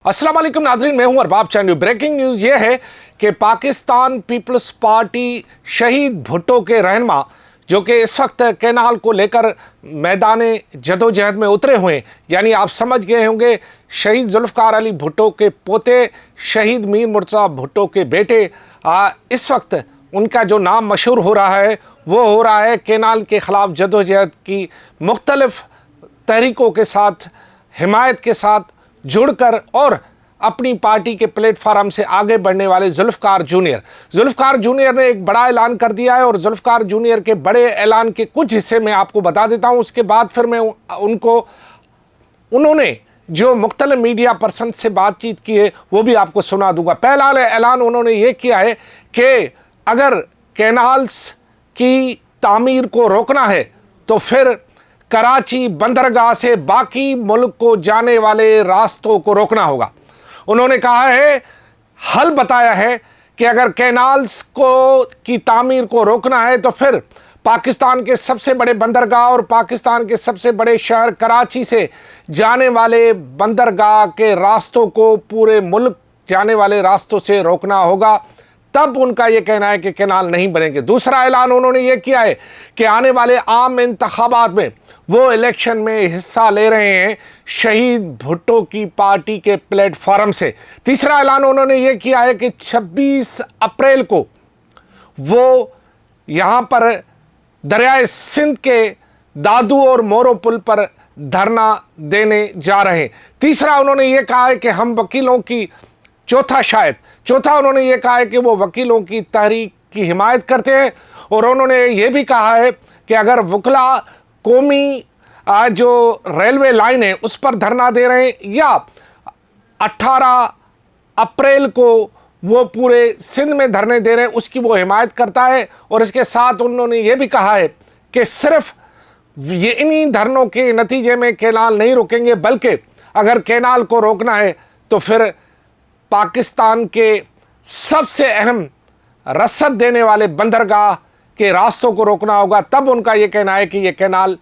अस्सलाम वालेकुम नाज़रीन, मैं हूं अरबाब चांदी। ब्रेकिंग न्यूज़ ये है कि पाकिस्तान पीपल्स पार्टी शहीद भुट्टो के रहनुमा जो कि इस वक्त कैनाल को लेकर मैदान जदोजहद में उतरे हुए हैं, यानी आप समझ गए होंगे शहीद जुल्फ़िकार अली भुट्टो के पोते शहीद मीर मुर्तज़ा भुट्टो के बेटे। इस वक्त उनका जो नाम मशहूर हो रहा है वो हो रहा है कैनाल के ख़िलाफ़ जदोजहद की मुख्तलिफ़ तहरीकों के साथ, हिमायत के साथ जुड़कर और अपनी पार्टी के प्लेटफार्म से आगे बढ़ने वाले जुल्फ़िकार जूनियर ने एक बड़ा ऐलान कर दिया है। और जुल्फ़िकार जूनियर के बड़े ऐलान के कुछ हिस्से मैं आपको बता देता हूं, उसके बाद फिर मैं उन्होंने जो मुख्तलिफ मीडिया पर्सन से बातचीत की है वो भी आपको सुना दूंगा। पहला ऐलान उन्होंने ये किया है कि अगर कैनाल्स की तामीर को रोकना है तो फिर कराची बंदरगाह से बाकी मुल्क को जाने वाले रास्तों को रोकना होगा। उन्होंने कहा है, हल बताया है कि अगर कैनाल्स की तामीर को रोकना है तो फिर पाकिस्तान के सबसे बड़े बंदरगाह और पाकिस्तान के सबसे बड़े शहर कराची से जाने वाले बंदरगाह के रास्तों को पूरे मुल्क जाने वाले रास्तों से रोकना होगा, तब उनका यह कहना है कि कैनाल नहीं बनेंगे। दूसरा ऐलान उन्होंने ये किया है कि आने वाले आम इंतखाबात में वो इलेक्शन में हिस्सा ले रहे हैं शहीद भुट्टो की पार्टी के प्लेटफार्म से। तीसरा ऐलान उन्होंने ये किया है कि 26 अप्रैल को वो यहाँ पर दरियाए सिंध के दादू और मोरो पुल पर धरना देने जा रहे हैं। तीसरा उन्होंने ये कहा है कि हम वकीलों की चौथा उन्होंने ये कहा है कि वो वकीलों की तहरीक की हिमायत करते हैं। और उन्होंने ये भी कहा है कि अगर वकला कौमी जो रेलवे लाइन है उस पर धरना दे रहे हैं या 18 अप्रैल को वो पूरे सिंध में धरने दे रहे हैं, उसकी वो हिमायत करता है। और इसके साथ उन्होंने ये भी कहा है कि सिर्फ ये इन्हीं धरनों के नतीजे में कैनाल नहीं रुकेंगे, बल्कि अगर कैनाल को रोकना है तो फिर पाकिस्तान के सबसे अहम रसद देने वाले बंदरगाह के रास्तों को रोकना होगा। तब उनका ये कहना है कि ये कैनाल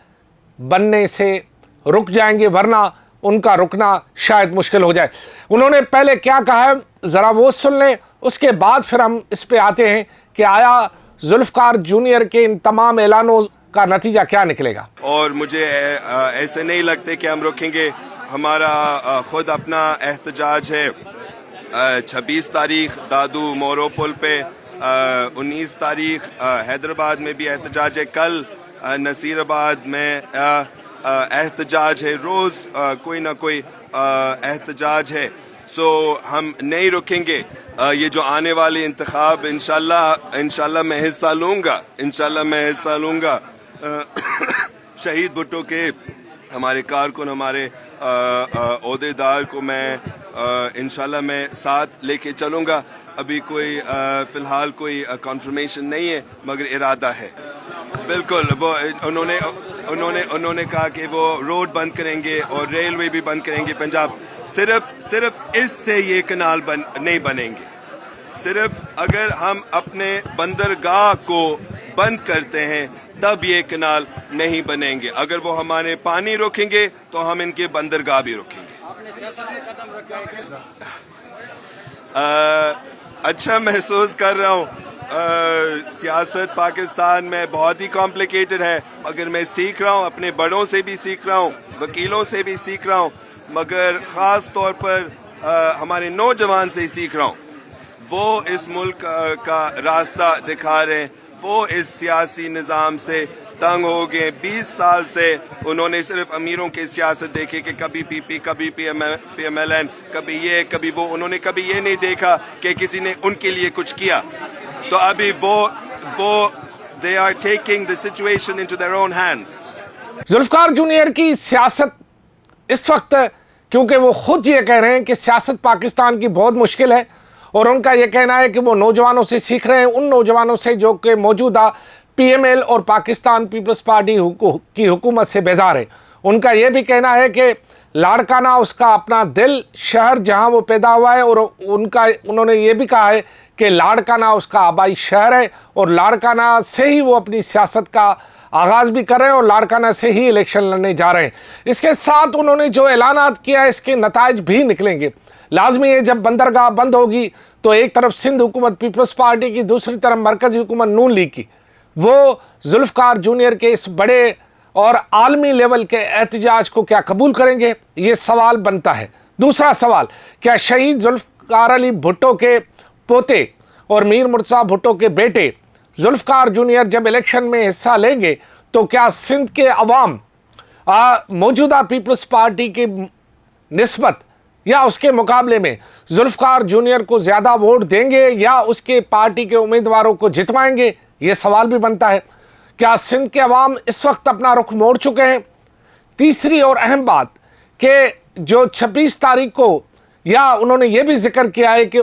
बनने से रुक जाएंगे, वरना उनका रुकना शायद मुश्किल हो जाए। उन्होंने पहले क्या कहा है ज़रा वो सुन लें, उसके बाद फिर हम इस पे आते हैं कि आया जुल्फ़िकार जूनियर के इन तमाम ऐलानों का नतीजा क्या निकलेगा। और मुझे ऐसे नहीं लगते कि हम रुकेंगे। हमारा खुद अपना एहतजाज है 26 तारीख दादू मोरो पुल पे, 19 तारीख हैदराबाद में भी एहतजाज है, कल नसीराबाद में एहतजाज है, रोज़ कोई ना कोई एहतजाज है। सो हम नहीं रुकेंगे। ये जो आने वाले इंतखाब इंशाल्लाह मैं हिस्सा लूँगा। शहीद भुट्टो के हमारे कारकुन, हमारे ओहदेदार को मैं इंशाल्लाह मैं साथ लेके चलूँगा। अभी कोई फ़िलहाल कोई कॉन्फर्मेशन नहीं है, मगर इरादा है। बिल्कुल, वो उन्होंने कहा कि वो रोड बंद करेंगे और रेलवे भी बंद करेंगे पंजाब। सिर्फ इससे ये कैनाल नहीं बनेंगे। सिर्फ अगर हम अपने बंदरगाह को बंद करते हैं तब ये कैनाल नहीं बनेंगे। अगर वो हमारे पानी रोकेंगे तो हम इनके बंदरगाह भी रोकेंगे। अच्छा महसूस कर रहा हूँ। सियासत पाकिस्तान में बहुत ही कॉम्प्लिकेटेड है, मगर मैं सीख रहा हूँ, अपने बड़ों से भी सीख रहा हूँ, वकीलों से भी सीख रहा हूँ, मगर ख़ास तौर पर हमारे नौजवान से ही सीख रहा हूँ। वो इस मुल्क का रास्ता दिखा रहे हैं। वो इस सियासी निज़ाम से तंग हो गए। 20 साल से उन्होंने सिर्फ अमीरों की सियासत देखी कि कभी पीपी, कभी PMLN, कभी ये कभी वो। उन्होंने कभी ये नहीं देखा कि किसी ने उनके लिए कुछ किया। तो अभी वो they are taking the situation into their own hands। Zulfikar junior की सियासत इस वक्त, क्योंकि वो खुद ये कह रहे हैं कि सियासत पाकिस्तान की बहुत मुश्किल है, और उनका ये कहना है कि वो नौजवानों से सीख रहे हैं, उन नौजवानों से जो कि मौजूदा PML और पाकिस्तान पीपल्स पार्टी की हुकूमत से बेजार है। उनका ये भी कहना है कि लाड़काना उसका अपना दिल शहर जहां वो पैदा हुआ है, और उन्होंने ये भी कहा है कि लाड़काना उसका आबाई शहर है और लाड़काना से ही वो अपनी सियासत का आगाज़ भी कर रहे हैं और लाड़काना से ही इलेक्शन लड़ने जा रहे हैं। इसके साथ उन्होंने जो ऐलानात किया है इसके नताइज भी निकलेंगे, लाजमी है जब बंदरगाह बंद होगी तो एक तरफ सिंध हुकूमत पीपल्स पार्टी की, दूसरी तरफ मरकजी हुकूमत नून लीग की, वो जुल्फ़िकार जूनियर के इस बड़े और आलमी लेवल के एहतजाज को क्या कबूल करेंगे, ये सवाल बनता है। दूसरा सवाल, क्या शहीद जुल्फ़िकार अली भुट्टो के पोते और मीर मुर्तज़ा भुट्टो के बेटे जुल्फ़िकार जूनियर जब इलेक्शन में हिस्सा लेंगे तो क्या सिंध के अवाम मौजूदा पीपल्स पार्टी के निस्बत या उसके मुकाबले में जुल्फ़िकार जूनियर को ज़्यादा वोट देंगे या उसके पार्टी के उम्मीदवारों को जितवाएंगे, ये सवाल भी बनता है। क्या सिंध के अवाम इस वक्त अपना रुख मोड़ चुके हैं? तीसरी और अहम बात कि जो 26 तारीख को, या उन्होंने ये भी जिक्र किया है कि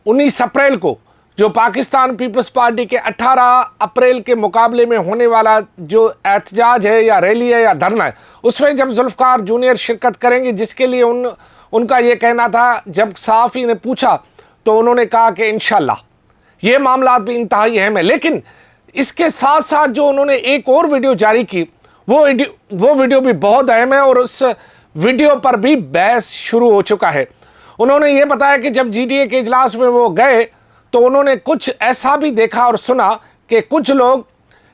19 अप्रैल को जो पाकिस्तान पीपल्स पार्टी के 18 अप्रैल के मुकाबले में होने वाला जो एहतजाज है या रैली है या धरना है, उसमें जब जुल्फ़िकार जूनियर शिरकत करेंगे, जिसके लिए उनका ये कहना था, जब सहाफ़ी ने पूछा तो उन्होंने कहा कि इंशाल्लाह। ये मामला भी इंतहाई अहम है। लेकिन इसके साथ साथ जो उन्होंने एक और वीडियो जारी की, वो वीडियो भी बहुत अहम है और उस वीडियो पर भी बहस शुरू हो चुका है। उन्होंने ये बताया कि जब GDA के इजलास में वो गए तो उन्होंने कुछ ऐसा भी देखा और सुना कि कुछ लोग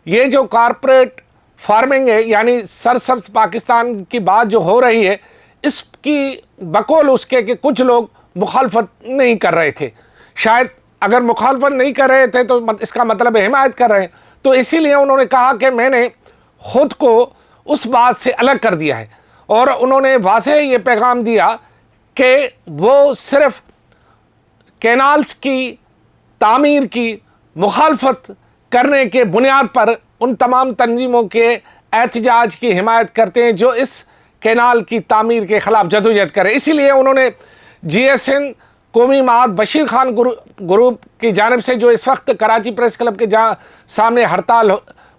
ये जो कारपोरेट फार्मिंग है, यानी सरसब्ज पाकिस्तान की बात जो हो रही है, इसकी बकौल उसके कि कुछ लोग मुखालफत नहीं कर रहे थे। शायद अगर मुखालफत नहीं कर रहे थे तो इसका मतलब हिमायत कर रहे हैं। तो इसीलिए उन्होंने कहा कि मैंने खुद को उस बात से अलग कर दिया है और उन्होंने वाज़ेह ये पैगाम दिया कि वो सिर्फ कैनाल्स की तामीर की मुखालफत करने के बुनियाद पर उन तमाम तंजीमों के एहतजाज की हिमायत करते हैं जो इस कैनाल की तामीर के ख़िलाफ़ जदोजहद करें। इसीलिए उन्होंने GSN कौमी महाद बशीर खान ग्रुप की जानिब से, जो इस वक्त कराची प्रेस क्लब के सामने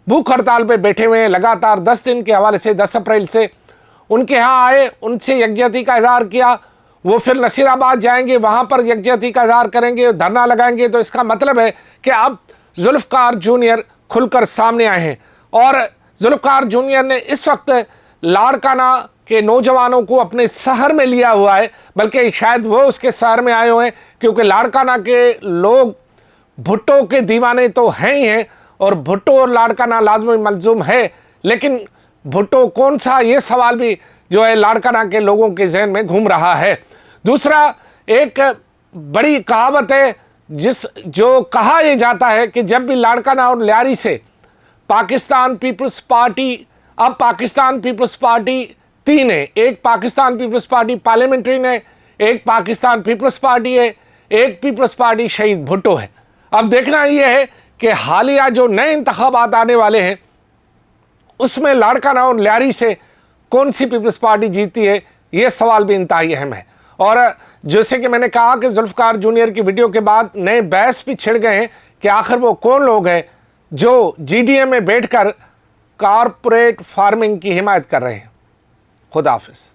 भूख हड़ताल पे बैठे हुए हैं लगातार 10 दिन के हवाले से, 10 अप्रैल से उनके यहाँ आए, उनसे यकजहती का इज़हार किया। वो फिर नसीराबाद जाएंगे, वहाँ पर यकजहती का इज़हार करेंगे, धरना लगाएंगे। तो इसका मतलब है कि अब जुल्फ़िकार जूनियर खुलकर सामने आए हैं और जुल्फ़िकार जूनियर ने इस वक्त लाड़काना के नौजवानों को अपने शहर में लिया हुआ है, बल्कि शायद वो उसके शहर में आए हुए हैं, क्योंकि लाड़काना के लोग भुट्टो के दीवाने तो हैं ही हैं और भुट्टो और लाड़काना लाजमी मलजूम है। लेकिन भुट्टो कौन सा, ये सवाल भी जो है लाड़काना के लोगों के जहन में घूम रहा है। दूसरा, एक बड़ी कहावत है जो कहा यह जाता है कि जब भी लाड़काना और लियारी से पाकिस्तान पीपल्स पार्टी, अब पाकिस्तान पीपल्स पार्टी 3 है, एक पाकिस्तान पीपल्स पार्टी पार्लियामेंट्री है, एक पाकिस्तान पीपल्स पार्टी है, एक पीपल्स पार्टी शहीद भुट्टो है। अब देखना यह है कि हालिया जो नए इंतखाबात आने वाले हैं उसमें लाड़काना और लियारी से कौन सी पीपल्स पार्टी जीतती है, ये सवाल भी इंतहाई अहम है। और जैसे कि मैंने कहा कि जुल्फ़िकार जूनियर की वीडियो के बाद नए बहस भी छिड़ गए हैं कि आखिर वो कौन लोग हैं जो GDA में बैठकर कारपोरेट फार्मिंग की हिमायत कर रहे हैं। खुदा हाफिज़।